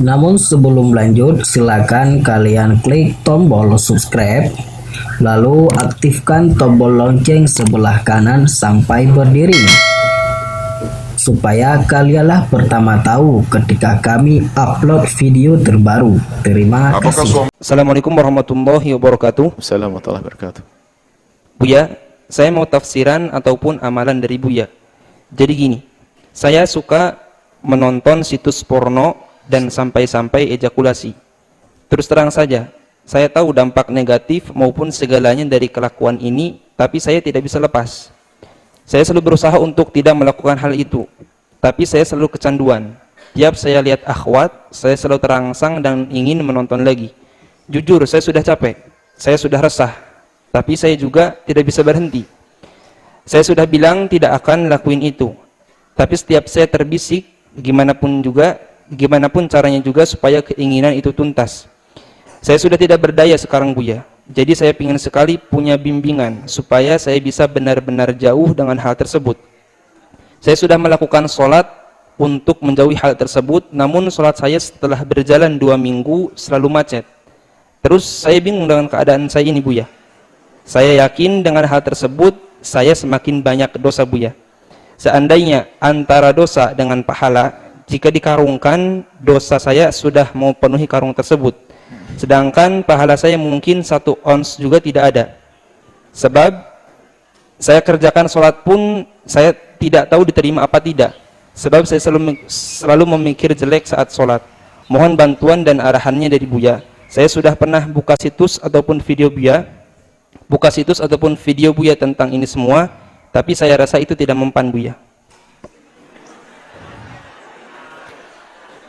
Namun sebelum lanjut, silakan kalian klik tombol subscribe, lalu aktifkan tombol lonceng sebelah kanan sampai berdiri, supaya kalianlah pertama tahu ketika kami upload video terbaru. Terima kasih. Assalamualaikum warahmatullahi wabarakatuh. Assalamualaikum warahmatullahi wabarakatuh. Buya, saya mau tafsiran ataupun amalan dari Buya. Jadi gini, saya suka menonton situs porno dan sampai-sampai ejakulasi. Terus terang saja, saya tahu dampak negatif maupun segalanya dari kelakuan ini, tapi saya tidak bisa lepas. Saya selalu berusaha untuk tidak melakukan hal itu, tapi saya selalu kecanduan. Tiap saya lihat akhwat, saya selalu terangsang dan ingin menonton lagi. Jujur, saya sudah capek, saya sudah resah, tapi saya juga tidak bisa berhenti. Saya sudah bilang tidak akan lakuin itu, tapi setiap saya terbisik, gimana pun caranya juga supaya keinginan itu tuntas. Saya sudah tidak berdaya sekarang, Buya. Jadi saya ingin sekali punya bimbingan supaya saya bisa benar-benar jauh dengan hal tersebut. Saya sudah melakukan sholat untuk menjauhi hal tersebut, namun sholat saya setelah berjalan 2 minggu selalu macet. Terus saya bingung dengan keadaan saya ini, Buya. Saya yakin dengan hal tersebut saya semakin banyak dosa, Buya. Seandainya antara dosa dengan pahala, jika dikarungkan, dosa saya sudah mau penuhi karung tersebut. Sedangkan pahala saya mungkin 1 ons juga tidak ada. Sebab saya kerjakan sholat pun saya tidak tahu diterima apa tidak. Sebab saya selalu memikir jelek saat sholat. Mohon bantuan dan arahannya dari Buya. Saya sudah pernah buka situs ataupun video Buya tentang ini semua, tapi saya rasa itu tidak mempan, Buya.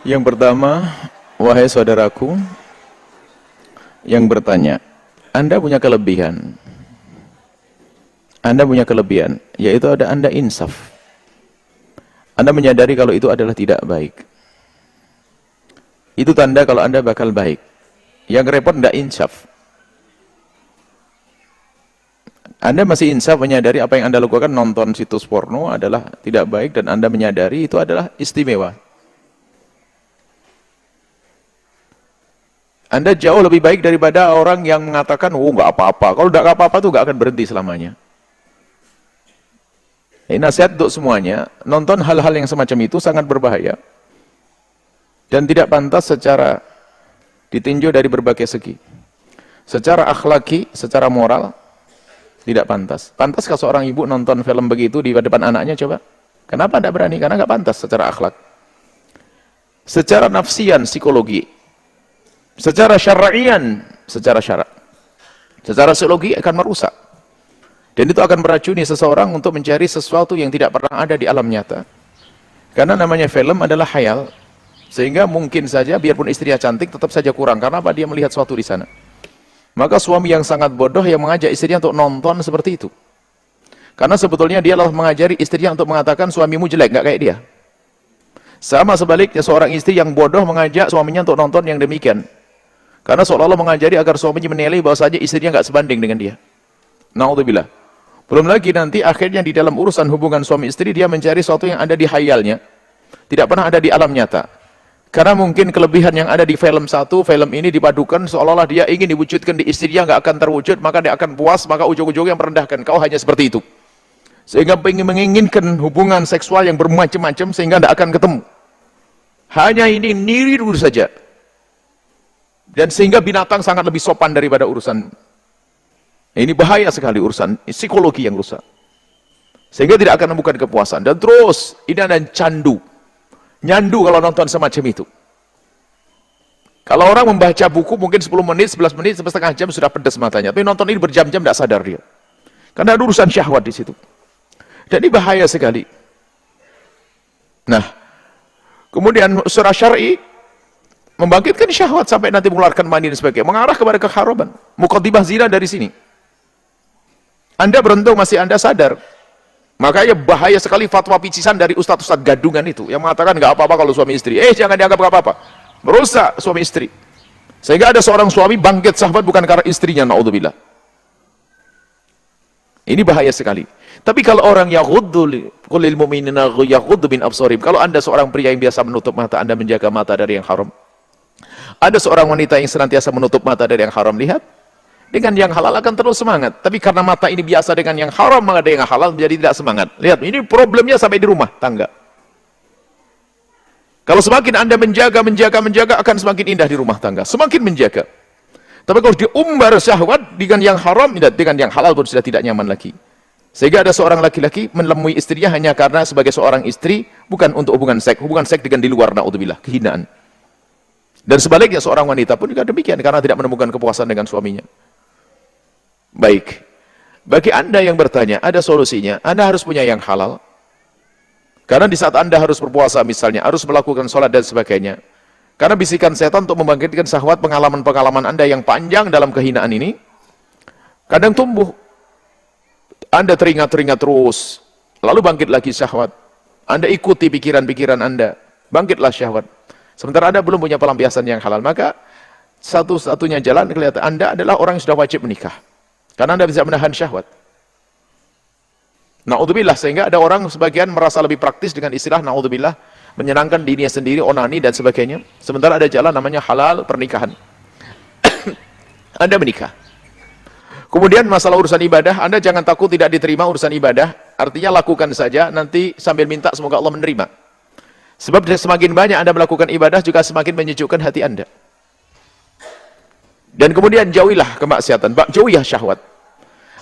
Yang pertama, wahai saudaraku yang bertanya, Anda punya kelebihan. Anda punya kelebihan, yaitu ada Anda insaf. Anda menyadari kalau itu adalah tidak baik. Itu tanda kalau Anda bakal baik. Yang repot tidak insaf. Anda masih insaf menyadari apa yang Anda lakukan, nonton situs porno adalah tidak baik, dan Anda menyadari itu adalah istimewa. Anda jauh lebih baik daripada orang yang mengatakan, oh nggak apa-apa. Kalau nggak apa-apa tuh nggak akan berhenti selamanya. Ini nasihat untuk semuanya, nonton hal-hal yang semacam itu sangat berbahaya. Dan tidak pantas secara ditinjau dari berbagai segi. Secara akhlaki, secara moral, tidak pantas. Pantaskah seorang ibu nonton film begitu di depan anaknya, coba? Kenapa tidak berani? Karena nggak pantas secara akhlak. Secara nafsian, psikologi. Secara syar'ian, secara syarak. Secara psikologi akan merusak. Dan itu akan meracuni seseorang untuk mencari sesuatu yang tidak pernah ada di alam nyata. Karena namanya film adalah khayal. Sehingga mungkin saja biarpun istrinya cantik tetap saja kurang. Karena apa? Dia melihat sesuatu di sana. Maka suami yang sangat bodoh yang mengajak istrinya untuk nonton seperti itu. Karena sebetulnya dia adalah mengajari istrinya untuk mengatakan suamimu jelek, nggak kayak dia. Sama sebaliknya seorang istri yang bodoh mengajak suaminya untuk nonton yang demikian. Karena seolah-olah mengajari agar suaminya menilai bahwa saja istrinya nggak sebanding dengan dia. Na'udzubillah. Belum lagi nanti akhirnya di dalam urusan hubungan suami istri dia mencari sesuatu yang ada di khayalnya. Tidak pernah ada di alam nyata. Karena mungkin kelebihan yang ada di film satu, film ini dipadukan seolah-olah dia ingin diwujudkan di istrinya, nggak akan terwujud, maka dia akan puas, maka ujung-ujungnya merendahkan. Kau hanya seperti itu. Sehingga ingin menginginkan hubungan seksual yang bermacam-macam sehingga tidak akan ketemu. Hanya ini niru saja. Dan sehingga binatang sangat lebih sopan daripada urusan. Ini bahaya sekali urusan psikologi yang rusak. Sehingga tidak akan menemukan kepuasan. Dan terus, ini ada candu. Nyandu kalau nonton semacam itu. Kalau orang membaca buku mungkin 10 menit, 11 menit, setengah jam sudah pedas matanya. Tapi nonton ini berjam-jam tidak sadar dia. Karena ada urusan syahwat di situ. Dan ini bahaya sekali. Nah, kemudian surah syar'i membangkitkan syahwat sampai nanti mengeluarkan mani dan sebagainya, mengarah kepada keharaman. Muqaddimah zina dari sini. Anda beruntung masih Anda sadar. Makanya bahaya sekali fatwa picisan dari ustadz-ustadz gadungan itu yang mengatakan nggak apa-apa kalau suami istri. Jangan dianggap nggak apa-apa. Merusak suami istri. Sehingga ada seorang suami bangkit syahwat bukan karena istrinya, naudzubillah. Ini bahaya sekali. Tapi kalau orang yaghuddu qul lil mu'minina yaghuddu min absarihim, kalau Anda seorang pria yang biasa menutup mata, Anda menjaga mata dari yang haram, Ada seorang wanita yang senantiasa menutup mata dari yang haram, lihat. Dengan yang halal akan terus semangat. Tapi karena mata ini biasa dengan yang haram, maka dengan yang halal menjadi tidak semangat. Lihat, ini problemnya sampai di rumah tangga. Kalau semakin Anda menjaga, akan semakin indah di rumah tangga. Semakin menjaga. Tapi kalau diumbar syahwat dengan yang haram, dengan yang halal pun sudah tidak nyaman lagi. Sehingga ada seorang laki-laki menemui istrinya hanya karena sebagai seorang istri, bukan untuk hubungan seks dengan di luar, na'udzubillah, kehinaan. Dan sebaliknya seorang wanita pun juga demikian, karena tidak menemukan kepuasan dengan suaminya. Baik, bagi Anda yang bertanya, ada solusinya. Anda harus punya yang halal. Karena di saat Anda harus berpuasa misalnya, harus melakukan sholat dan sebagainya. Karena bisikan setan untuk membangkitkan syahwat, pengalaman-pengalaman Anda yang panjang dalam kehinaan ini, kadang tumbuh. Anda teringat-teringat terus, lalu bangkit lagi syahwat. Anda ikuti pikiran-pikiran Anda, bangkitlah syahwat. Sementara Anda belum punya pelampiasan yang halal, maka satu-satunya jalan kelihatan Anda adalah orang yang sudah wajib menikah. Karena Anda bisa menahan syahwat. Na'udzubillah, sehingga ada orang sebagian merasa lebih praktis dengan istilah na'udzubillah, menyenangkan dirinya sendiri, onani dan sebagainya. Sementara ada jalan namanya halal pernikahan. Anda menikah. Kemudian masalah urusan ibadah, Anda jangan takut tidak diterima urusan ibadah. Artinya lakukan saja, nanti sambil minta semoga Allah menerima. Sebab semakin banyak Anda melakukan ibadah, juga semakin menyejukkan hati Anda. Dan kemudian jauhilah kemaksiatan, jauhilah syahwat.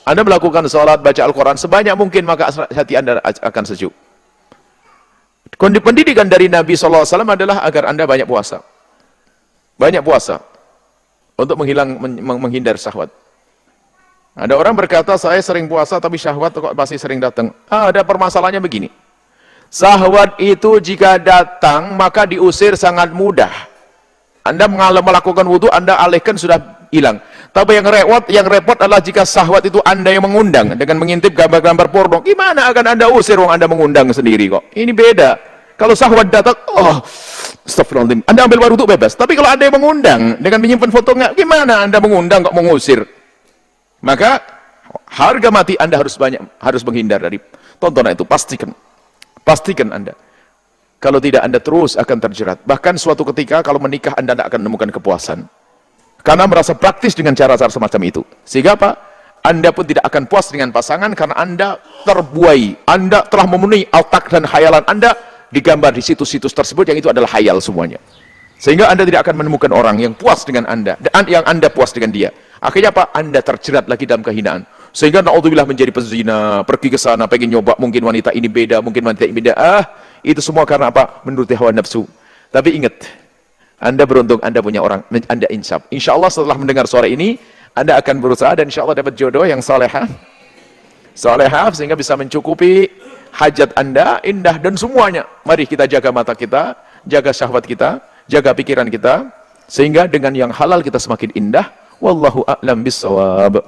Anda melakukan salat, baca Al-Quran sebanyak mungkin, maka hati Anda akan sejuk. Pendidikan dari Nabi SAW adalah agar Anda banyak puasa. Banyak puasa. Untuk menghindar syahwat. Ada orang berkata, saya sering puasa tapi syahwat kok masih sering datang. Ada permasalahannya begini. Syahwat itu jika datang, maka diusir sangat mudah. Anda melakukan wudhu, Anda alihkan sudah hilang. Tapi yang repot adalah jika syahwat itu Anda yang mengundang dengan mengintip gambar-gambar porno. Gimana akan Anda usir orang Anda mengundang sendiri kok? Ini beda. Kalau syahwat datang, astagfirullahaladzim, Anda ambil wudhu bebas. Tapi kalau Anda yang mengundang dengan menyimpan fotonya, gimana Anda mengundang kok mengusir? Maka harga mati Anda harus menghindar dari tontonan itu. Pastikan Anda. Kalau tidak, Anda terus akan terjerat. Bahkan suatu ketika kalau menikah Anda tidak akan menemukan kepuasan. Karena merasa praktis dengan cara-cara semacam itu. Sehingga apa? Anda pun tidak akan puas dengan pasangan karena Anda terbuai. Anda telah memenuhi otak dan khayalan Anda digambar di situs-situs tersebut yang itu adalah khayal semuanya. Sehingga Anda tidak akan menemukan orang yang puas dengan Anda dan yang Anda puas dengan dia. Akhirnya apa? Anda terjerat lagi dalam kehinaan. Sehingga na'udzubillah menjadi pezina, pergi ke sana, pengen nyoba, mungkin wanita ini beda, mungkin wanita ini beda. Itu semua karena apa? Menuruti hawa nafsu. Tapi ingat, Anda beruntung, Anda punya orang, Anda insaf. Insya Allah setelah mendengar suara ini, Anda akan berusaha dan insya Allah dapat jodoh yang salehah, sehingga bisa mencukupi hajat Anda, indah dan semuanya. Mari kita jaga mata kita, jaga syahwat kita, jaga pikiran kita, sehingga dengan yang halal kita semakin indah. Wallahu a'lam bissawab.